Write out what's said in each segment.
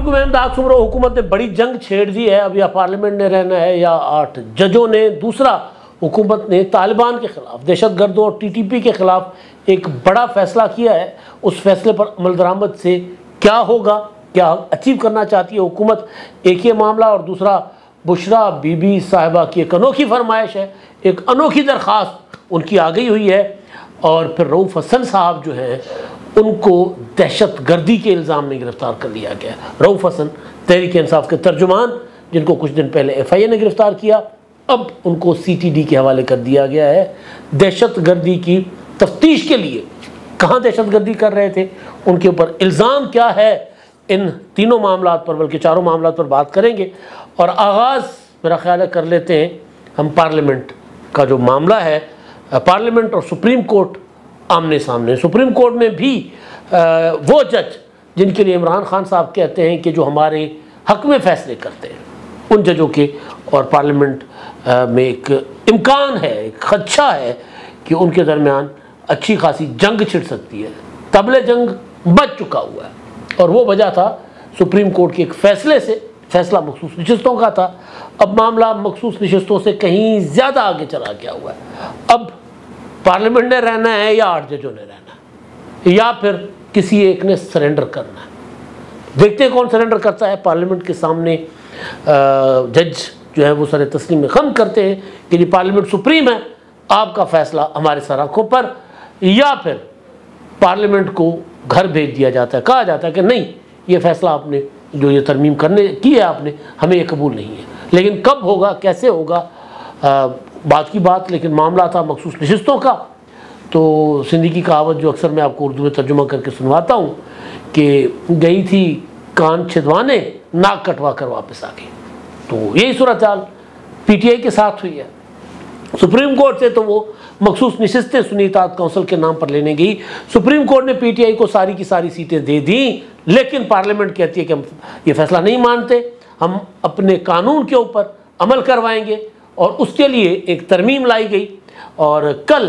अस्सलाम वालेकुम। दाग सुमरो हुकूमत ने बड़ी जंग छेड़ दी है। अब या पार्लियामेंट ने रहना है या 8 जजों ने। दूसरा, हुकूमत ने तालिबान के ख़िलाफ़, दहशतगर्दों और TTP के ख़िलाफ़ एक बड़ा फ़ैसला किया है। उस फैसले पर अमल दरामद से क्या होगा, क्या अचीव करना चाहती है हुकूमत, एक ये मामला। और दूसरा, बुशरा बीबी साहिबा की एक अनोखी फरमाइश है, एक अनोखी दरख्वास्त उनकी आ गई हुई है। और फिर रऊफ़ हसन साहब जो हैं उनको दहशत गर्दी के इल्ज़ाम में गिरफ़्तार कर लिया गया। रऊफ़ हसन तहरीक इंसाफ के तर्जुमान, जिनको कुछ दिन पहले FIA ने गिरफ़्तार किया, अब उनको CTD के हवाले कर दिया गया है। दहशत गर्दी की तफ्तीश के लिए कहाँ दहशत गर्दी कर रहे थे, उनके ऊपर इल्ज़ाम क्या है, इन तीनों मामलात पर, बल्कि चारों मामलात पर बात करेंगे। और आगाज़ मेरा ख्याल है कर लेते हैं हम पार्लियामेंट का जो मामला है। पार्लियामेंट और सुप्रीम कोर्ट आमने सामने। सुप्रीम कोर्ट में भी वो जज जिनके लिए इमरान खान साहब कहते हैं कि जो हमारे हक में फ़ैसले करते हैं, उन जजों के और पार्लियामेंट में एक इम्कान है, एक खदशा है कि उनके दरमियान अच्छी खासी जंग छिड़ सकती है। तबले जंग बच चुका हुआ है और वो वजह था सुप्रीम कोर्ट के एक फ़ैसले से। फ़ैसला मखसूस नशिस्तों का था, अब मामला मखसूस नशिस्तों से कहीं ज़्यादा आगे चला गया हुआ है। अब पार्लियामेंट ने रहना है या 8 जजों ने रहना है, या फिर किसी एक ने सरेंडर करना है। देखते हैं कौन सरेंडर करता है। पार्लियामेंट के सामने जज जो है वो सर तस्लीम खम करते हैं कि जी पार्लियामेंट सुप्रीम है, आपका फ़ैसला हमारे सर आँखों पर, या फिर पार्लियामेंट को घर भेज दिया जाता है। कहा जाता है कि नहीं, ये फ़ैसला आपने जो ये तरमीम करने की है आपने, हमें ये कबूल नहीं है। लेकिन कब होगा, कैसे होगा, बात की बात। लेकिन मामला था मखसूस नशिस्तों का। तो सिंधी की कहावत जो अक्सर मैं आपको उर्दू में तर्जुमा करके सुनवाता हूँ कि गई थी कान छिदवाने, नाक कटवा कर वापस आ गई। तो यही सूरत हाल PTI के साथ हुई है। सुप्रीम कोर्ट से तो वो मखसूस नशिस्तें सुन्नी इत्तेहाद काउंसिल के नाम पर लेने गई। सुप्रीम कोर्ट ने PTI को सारी की सारी सीटें दे दी, लेकिन पार्लियामेंट कहती है कि हम ये फैसला नहीं मानते, हम अपने कानून के ऊपर अमल करवाएंगे। और उसके लिए एक तरमीम लाई गई और कल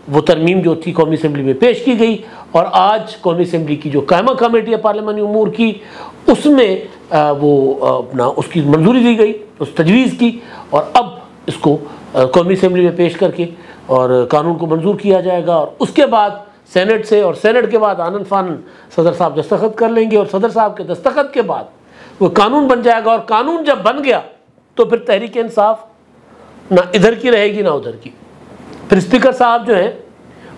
वो तरमीम जो थी कौमी असम्बली में पेश की गई। और आज कौमी असम्बली की जो कायमा कमेटी है पार्लियामानी उमूर की, उसमें वो अपना उसकी मंजूरी दी गई, उस तजवीज़ की। और अब इसको कौमी असम्बली में पेश करके और कानून को मंजूर किया जाएगा। और उसके बाद सेनेट से, और सेनेट के बाद आनन फानन सदर साहब दस्तखत कर लेंगे। और सदर साहब के दस्तखत के बाद वो कानून बन जाएगा। और कानून जब बन गया तो फिर तहरीक इंसाफ ना इधर की रहेगी ना उधर की। फिर स्पीकर साहब जो हैं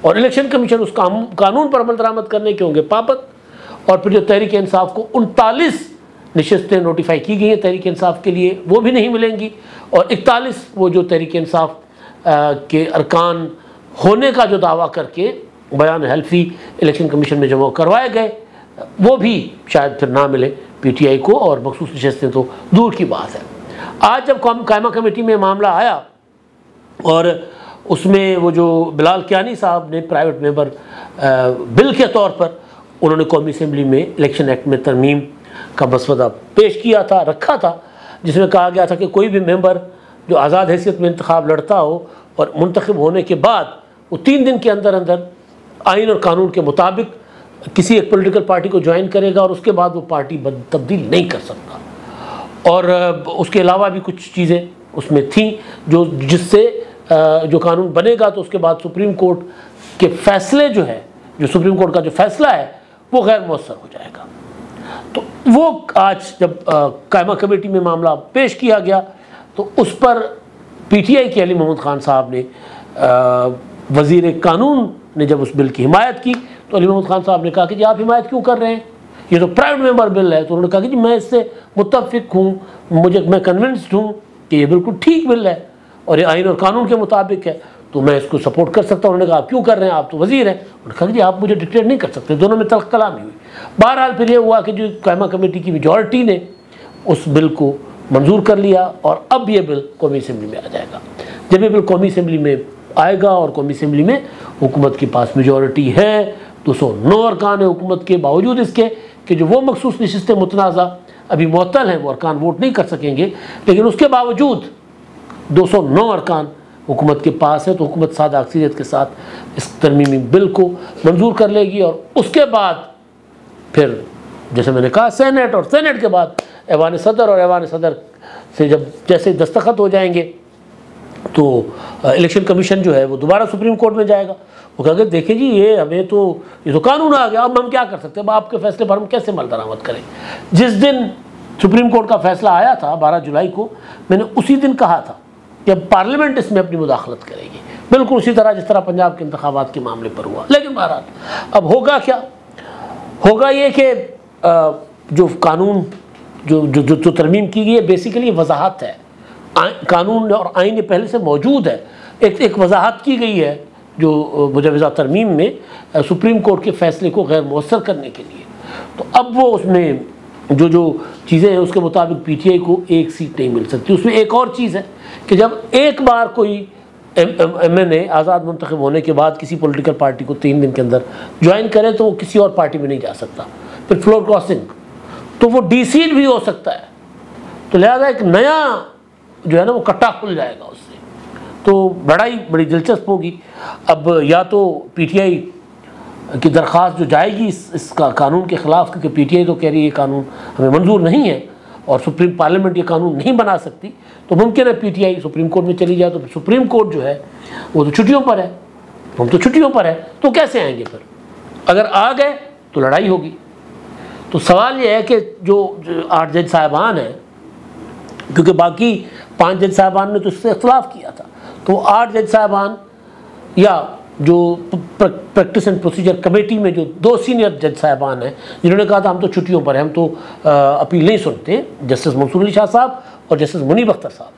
और इलेक्शन कमीशन उस कानून पर अमल दरामद करने के होंगे पाबंद। और फिर जो तहरीक इंसाफ को 39 नशिस्तें नोटिफाई की गई हैं तहरीक इंसाफ के लिए, वो भी नहीं मिलेंगी। और 41 वो जो तहरीक इंसाफ के अरकान होने का जो दावा करके बयान हल्फी इलेक्शन कमीशन में जमा करवाए गए, वो भी शायद फिर ना मिले PTI को। और मखसूस नशिस्तें तो दूर की बात है। आज जब कायमा कमेटी में मामला आया और उसमें वो जो बिलाल कियानी साहब ने प्राइवेट मेंबर बिल के तौर पर उन्होंने कौमी असम्बली में इलेक्शन एक्ट में तरमीम का मसवदा पेश किया था, रखा था, जिसमें कहा गया था कि कोई भी मेंबर जो आज़ाद हैसियत में इंतखाब लड़ता हो और मुंतखब होने के बाद वो 3 दिन के अंदर अंदर आइन और कानून के मुताबिक किसी एक पॉलिटिकल पार्टी को ज्वाइन करेगा और उसके बाद वो पार्टी तब्दील नहीं कर सकता। और उसके अलावा भी कुछ चीज़ें उसमें थीं जो जिससे जो कानून बनेगा तो उसके बाद सुप्रीम कोर्ट के फैसले जो है, जो सुप्रीम कोर्ट का जो फैसला है वो गैर मौसर हो जाएगा। तो वो आज जब कायमा कमेटी में मामला पेश किया गया तो उस पर PTI के अली मोहम्मद खान साहब ने, वज़ीर कानून ने जब उस बिल की हिमायत की तो अली मोहम्मद खान साहब ने कहा कि जी आप हिमायत क्यों कर रहे हैं, ये तो प्राइवेट मेंबर बिल है। तो उन्होंने कहा कि जी मैं इससे मुत्तफ़िक हूँ, मैं कन्विंस्ड हूँ कि ये बिल्कुल ठीक बिल है और ये आइन और कानून के मुताबिक है, तो मैं इसको सपोर्ट कर सकता हूँ। उन्होंने कहा आप क्यों कर रहे हैं, आप तो वज़ीर हैं। उन्होंने कहा कि जी आप मुझे डिक्लेयर नहीं कर सकते। दोनों में तल्ख़ कलामी हुई। बहरहाल फिर ये हुआ कि जो कायमा कमेटी की मेजॉरिटी ने उस बिल को मंजूर कर लिया और अब ये बिल कौमी असम्बली में आ जाएगा। जब ये बिल कौमी असम्बली में आएगा और कौमी असम्बली में हुकूमत के पास मेजॉरिटी है, 209 अरकान है हुकूमत के, बावजूद इसके कि जो वो मखसूस नशिस्तें मुतनाज़ा अभी मुअत्तल हैं, वो अरकान वोट नहीं कर सकेंगे, लेकिन उसके बावजूद 209 अरकान हुकूमत के पास है, तो हुकूमत सादा अक्सरियत के साथ इस तरमीमी बिल को मंजूर कर लेगी। और उसके बाद फिर जैसे मैंने कहा सेनेट, और सेनेट के बाद ऐवान सदर, और ऐवान सदर से जब जैसे दस्तखत हो जाएंगे तो इलेक्शन कमीशन जो है वो दोबारा सुप्रीम कोर्ट में जाएगा। वो कहेंगे देखिए जी ये हमें तो ये तो कानून आ गया, अब हम क्या कर सकते हैं, अब आपके फैसले पर हम कैसे अमल दरामद करें। जिस दिन सुप्रीम कोर्ट का फैसला आया था 12 जुलाई को, मैंने उसी दिन कहा था कि अब पार्लियामेंट इसमें अपनी मुदाखलत करेगी, बिल्कुल उसी तरह जिस तरह पंजाब के इंतखाबात के मामले पर हुआ। लेकिन बहरहाल अब होगा क्या, होगा ये कि जो कानून जो तरमीम की गई है बेसिकली वजाहत है, कानून और आइन पहले से मौजूद है, एक वजाहत की गई है जो मुजवज़ा तरमीम में सुप्रीम कोर्ट के फ़ैसले को गैर मौसर करने के लिए। तो अब वो उसमें जो चीज़ें हैं उसके मुताबिक पीटीआई को एक सीट नहीं मिल सकती। उसमें एक और चीज़ है कि जब एक बार कोई एमएनए आज़ाद मुंतखब होने के बाद किसी पॉलिटिकल पार्टी को 3 दिन के अंदर ज्वाइन करे तो वो किसी और पार्टी में नहीं जा सकता। फिर फ्लोर क्रॉसिंग, तो वो डीसीड भी हो सकता है। तो लिहाजा एक नया जो है ना वो कट्टा खुल जाएगा उससे, तो बड़ी दिलचस्प होगी। अब या तो पीटीआई की दरख्वास्त जो जाएगी इसका कानून के ख़िलाफ़, क्योंकि पीटीआई तो कह रही है ये कानून हमें मंजूर नहीं है और सुप्रीम पार्लियामेंट ये कानून नहीं बना सकती, तो मुमकिन है पीटीआई सुप्रीम कोर्ट में चली जाए। तो सुप्रीम कोर्ट जो है वो तो छुट्टियों पर है, हम तो छुट्टियों पर है, तो कैसे आएंगे फिर? अगर आ गए तो लड़ाई होगी। तो सवाल ये है कि जो 8 जज साहिबान हैं, क्योंकि बाकी 5 जज साहिबान ने तो इससे इख्तलाफ किया था, तो 8 जज साहिबान या जो प्रैक्टिस एंड प्रोसीजर कमेटी में जो 2 सीनियर जज साहिबान हैं जिन्होंने कहा था हम तो छुट्टियों पर हैं, हम तो अपील नहीं सुनते, जस्टिस मंसूर अली शाह साहब और जस्टिस मुनीब अख्तर साहब,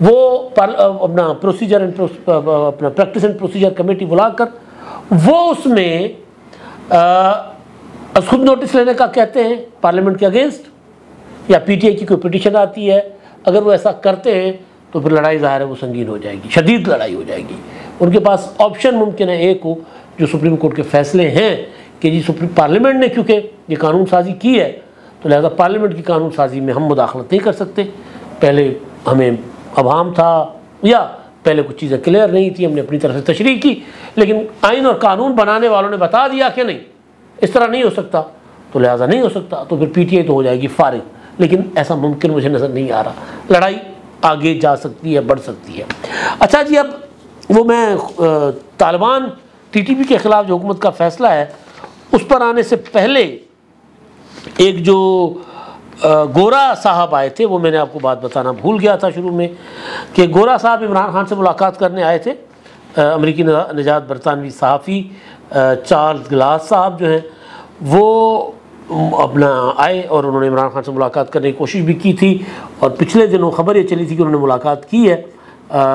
वो अपना प्रोसीजर एंड अपना प्रैक्टिस एंड प्रोसीजर कमेटी बुलाकर वो उसमें खुद नोटिस लेने का कहते हैं पार्लियामेंट के अगेंस्ट, या पीटीआई की कोई पिटीशन आती है, अगर वो ऐसा करते हैं तो फिर लड़ाई ज़ाहिर है वो संगीन हो जाएगी, शदीद लड़ाई हो जाएगी। उनके पास ऑप्शन मुमकिन है एक हो, जो सुप्रीम कोर्ट के फैसले हैं कि जी सुप्रीम पार्लियामेंट ने क्योंकि ये कानून साजी की है तो लिहाजा पार्लियामेंट की कानून साजी में हम मुदाखलत नहीं कर सकते। पहले हमें अवाम था या पहले कुछ चीज़ें क्लियर नहीं थी, हमने अपनी तरफ से तशरीह की, लेकिन आइन और कानून बनाने वालों ने बता दिया कि नहीं इस तरह नहीं हो सकता, तो लिहाजा नहीं हो सकता, तो फिर पीटीआई तो हो जाएगी फारिग। लेकिन ऐसा मुमकिन मुझे नज़र नहीं आ रहा, लड़ाई आगे जा सकती है, बढ़ सकती है। अच्छा जी, अब वो मैं तालिबान टीटीपी के ख़िलाफ़ जो हुकूमत का फ़ैसला है उस पर आने से पहले एक जो गोरा साहब आए थे, वो मैंने आपको बात बताना भूल गया था शुरू में, कि गोरा साहब इमरान खान से मुलाकात करने आए थे। अमरीकी निजात बरतानवी सहाफ़ी चार्ल्स ग्लास साहब जो हैं वो अपना आए और उन्होंने इमरान खान से मुलाकात करने की कोशिश भी की थी, और पिछले दिनों खबर ये चली थी कि उन्होंने मुलाकात की है,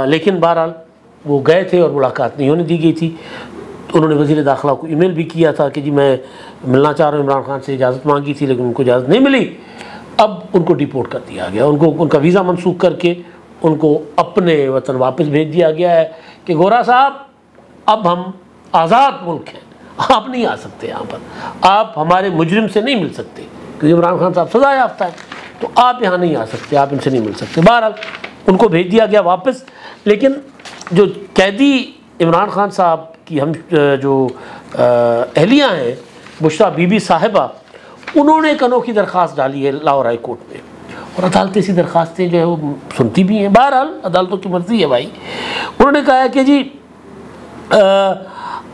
लेकिन बहरहाल वो गए थे और मुलाकात नहीं होने दी गई थी। तो उन्होंने वज़ीर दाखिला को ईमेल भी किया था कि जी मैं मिलना चाह रहा हूँ, इमरान खान से इजाज़त मांगी थी लेकिन उनको इजाज़त नहीं मिली। अब उनको डिपोर्ट कर दिया गया, उनका वीज़ा मनसूख करके उनको अपने वतन वापस भेज दिया गया है कि गोरा साहब अब हम आज़ाद मुल्क हैं, आप नहीं आ सकते यहाँ पर, आप हमारे मुजरिम से नहीं मिल सकते क्योंकि इमरान खान साहब सज़ा याफ्ता है, तो आप यहाँ नहीं आ सकते, आप इनसे नहीं मिल सकते। बहरहाल उनको भेज दिया गया वापस। लेकिन जो कैदी इमरान खान साहब की हम जो अहलिया हैं बुशरा बीबी साहिबा, उन्होंने एक अनोखी दरख्वास्त डाली है लाहौर हाई कोर्ट में, और अदालतें ऐसी दरख्वास्तें जो है वो सुनती भी हैं। बहरहाल अदालतों की मर्ज़ी है भाई। उन्होंने कहा है कि जी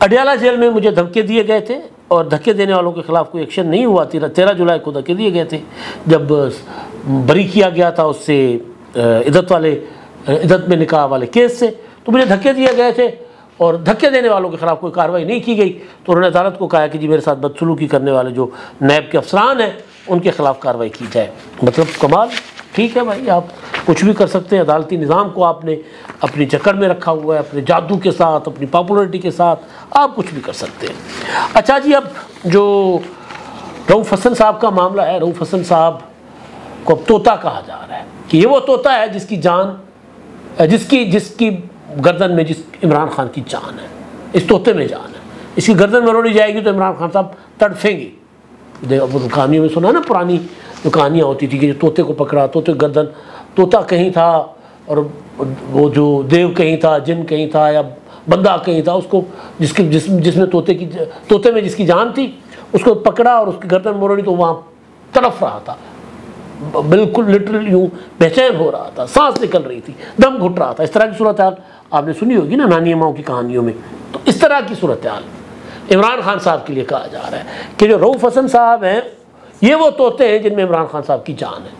अडियाला जेल में मुझे धमके दिए गए थे और धक्के देने वालों के ख़िलाफ़ कोई एक्शन नहीं हुआ। 13 जुलाई को धक्के दिए गए थे जब बरी किया गया था उससे इद्दत में निकाह वाले केस से, तो मुझे धक्के दिए गए थे और धक्के देने वालों के ख़िलाफ़ कोई कार्रवाई नहीं की गई। तो उन्होंने अदालत को कहा कि जी मेरे साथ बदसलूकी करने वाले जो नैब के अफसरान हैं उनके ख़िलाफ़ कार्रवाई की जाए। मतलब कमाल, ठीक है भाई, आप कुछ भी कर सकते हैं। अदालती निज़ाम को आपने अपनी जकड़ में रखा हुआ है, अपने जादू के साथ, अपनी पॉपुलरिटी के साथ आप कुछ भी कर सकते हैं। अच्छा जी, अब जो रऊफ़ हसन साहब का मामला है, रऊफ़ हसन साहब को अब तोता कहा जा रहा है कि ये वो तोता है जिसकी जान जिसकी गर्दन में जिस इमरान खान की जान है, इस तोते में जान है। इसकी गर्दन मरोड़ी जाएगी तो इमरान खान साहब तड़फेंगे। वो कहानियों में सुना ना, पुरानी जो कहानियाँ होती थी कि जो तोते को पकड़ा, तोते गर्दन, तोता कहीं था और वो जो देव कहीं था, जिन कहीं था या बंदा कहीं था, उसको जिसमें तोते में जिसकी जान थी उसको पकड़ा और उसकी गर्दन मरोड़ी तो वहाँ तड़फ रहा था, बिल्कुल लिटरली यूँ बेचैन हो रहा था, सांस निकल रही थी, दम घुट रहा था। इस तरह की सूरत हाल आपने सुनी होगी ना नानी अम्माओं की कहानियों में। तो इस तरह की सूरत हाल इमरान खान साहब के लिए कहा जा रहा है कि जो रऊफ़ हसन साहब हैं ये वो तोते हैं जिनमें इमरान खान साहब की जान है,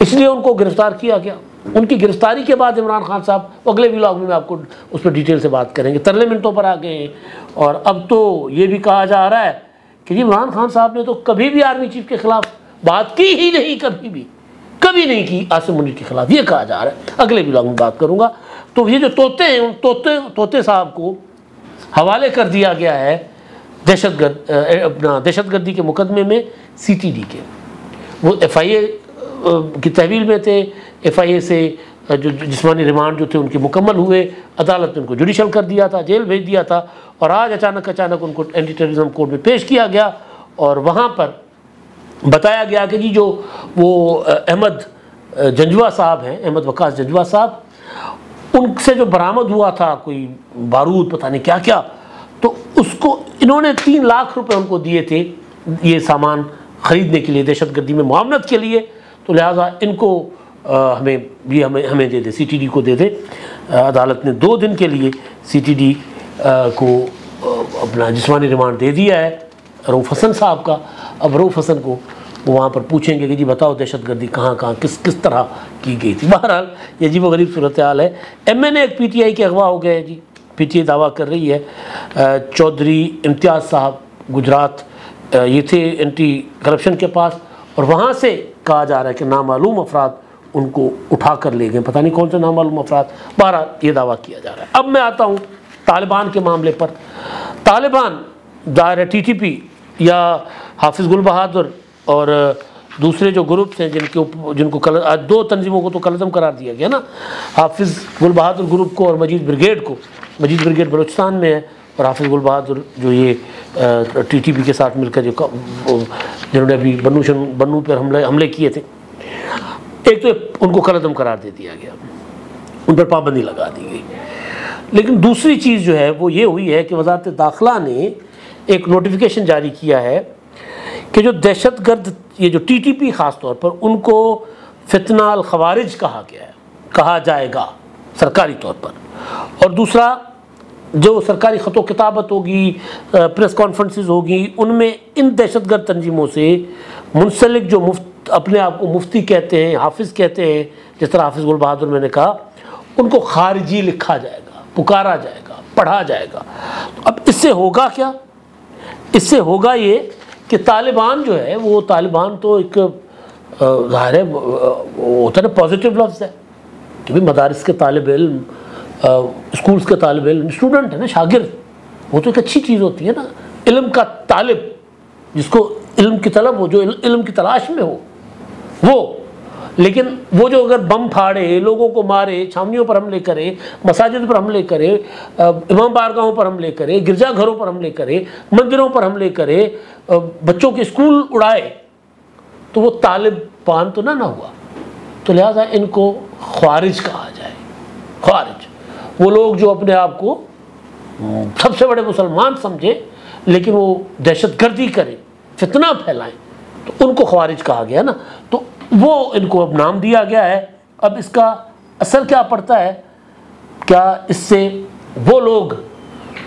इसलिए उनको गिरफ़्तार किया गया। उनकी गिरफ़्तारी के बाद इमरान खान साहब, अगले व्लॉग में आपको उस पर डिटेल से बात करेंगे, तरले मिनटों पर आ गए हैं। और अब तो ये भी कहा जा रहा है कि जी इमरान खान साहब ने तो कभी भी आर्मी चीफ के ख़िलाफ़ बात की ही नहीं, कभी नहीं की आसिम मुनीर के ख़िलाफ़, ये कहा जा रहा है। अगले व्लॉग में बात करूँगा। तो ये जो तोते हैं उन तोते साहब को हवाले कर दिया गया है दहशतगर्दी के मुकदमे में CTD के। वो FIA की तहवील में थे, FIA से जो जिस्मानी रिमांड जो थे उनके मुकम्मल हुए, अदालत ने उनको जुडिशल कर दिया था, जेल भेज दिया था, और आज अचानक उनको एंटी टेररिज्म कोर्ट में पेश किया गया। और वहाँ पर बताया गया कि जी जो वो अहमद जंजुआ साहब हैं, अहमद वकास जंजुआ साहब, उनसे जो बरामद हुआ था कोई बारूद पता नहीं क्या क्या, तो उसको इन्होंने 3 लाख रुपए उनको दिए थे ये सामान ख़रीदने के लिए, दहशतगर्दी में मुआवनत के लिए। तो लिहाजा इनको हमें दे दे, CTD को दे दे। अदालत ने 2 दिन के लिए CTD को अपना जिस्मानी रिमांड दे दिया है रऊफ़ हसन साहब का। अब रऊफ़ हसन को वो वहाँ पर पूछेंगे कि जी बताओ दहशतगर्दी कहाँ किस तरह की गई थी। बहरहाल ये अजीब व गरीब सूरत हाल है। MNA एक PTI के अगवा हो गए हैं जी। PTI दावा कर रही है चौधरी इम्तियाज़ साहब गुजरात ये थे एंटी करप्शन के पास, और वहाँ से कहा जा रहा है कि नामालूम अफराद उनको उठा कर ले गए, पता नहीं कौन से नामालूम अफराद। बहरहाल ये दावा किया जा रहा है। अब मैं आता हूँ तालिबान के मामले पर। तालिबान दायरा TTP या हाफिज़ गुल बहादुर और दूसरे जो ग्रुप्स हैं जिनको आज 2 तंजीमों को तो कलअदम करार दिया गया ना, हाफिज़ गुल बहादुर ग्रुप को और मजीद ब्रिगेड को। मजीद ब्रिगेड बलूचिस्तान में है और हाफिज़ गुल बहादुर जो ये TTP के साथ मिलकर जिन्होंने अभी बन्नू पर हमले किए थे, एक तो उनको कलअदम करार दे दिया गया, उन पर पाबंदी लगा दी गई। लेकिन दूसरी चीज़ जो है वो ये हुई है कि वज़ारत दाखिला ने एक नोटिफिकेशन जारी किया है कि जो दहशतगर्द ये जो TTP ख़ास तौर पर उनको फितना अल खवारिज कहा जाएगा सरकारी तौर पर। और दूसरा जो सरकारी ख़तो किताबत होगी, प्रेस कॉन्फ्रेंसेस होगी, उनमें इन दहशतगर्द तंजीमों से मुंसलिक जो अपने आप को मुफ्ती कहते हैं, हाफिज़ कहते हैं, जिस तरह हाफिज़ गुल बहादुर मैंने कहा, उनको खारिजी लिखा जाएगा, पुकारा जाएगा, पढ़ा जाएगा। तो अब इससे होगा क्या? इससे होगा ये कि तालिबान जो है वो तालिबान तो एक ज़ाहिर है वो होता है ना पॉजिटिव लफ्ज़ है कि भाई मदारिस के तालिब इल्म, स्कूल्स के तालिब इल्म, स्टूडेंट है ना, शागिर्द, वो तो एक अच्छी चीज़ होती है ना। इल्म का तालिब, जिसको इल्म की तलब हो, जो इल्म की तलाश में हो वो। लेकिन वो जो अगर बम फाड़े, लोगों को मारे, छावनियों पर हमले करे, मसाजिद पर हमले करे, इमाम बारगाहों पर हमले करे, गिरजाघरों पर हमले करे, मंदिरों पर हमले करे, बच्चों के स्कूल उड़ाए, तो वो तालिबान तो ना हुआ। तो लिहाजा इनको ख्वारिज कहा जाए। ख्वारिज वो लोग जो अपने आप को सबसे बड़े मुसलमान समझे लेकिन वो दहशतगर्दी करें, फितना फैलाएं, तो उनको ख्वारिज कहा गया ना। तो वो इनको अब नाम दिया गया है। अब इसका असर क्या पड़ता है? क्या इससे वो लोग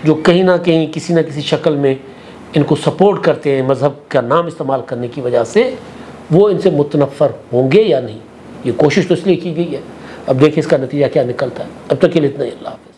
जो कहीं ना कहीं किसी न किसी शक्ल में इनको सपोर्ट करते हैं मज़हब का नाम इस्तेमाल करने की वजह से, वो इनसे मुतनफ़र होंगे या नहीं? ये कोशिश तो इसलिए की गई है। अब देखिए इसका नतीजा क्या निकलता है। अब तक के लिए इतना ही। अल्लाह हाफ़िज़।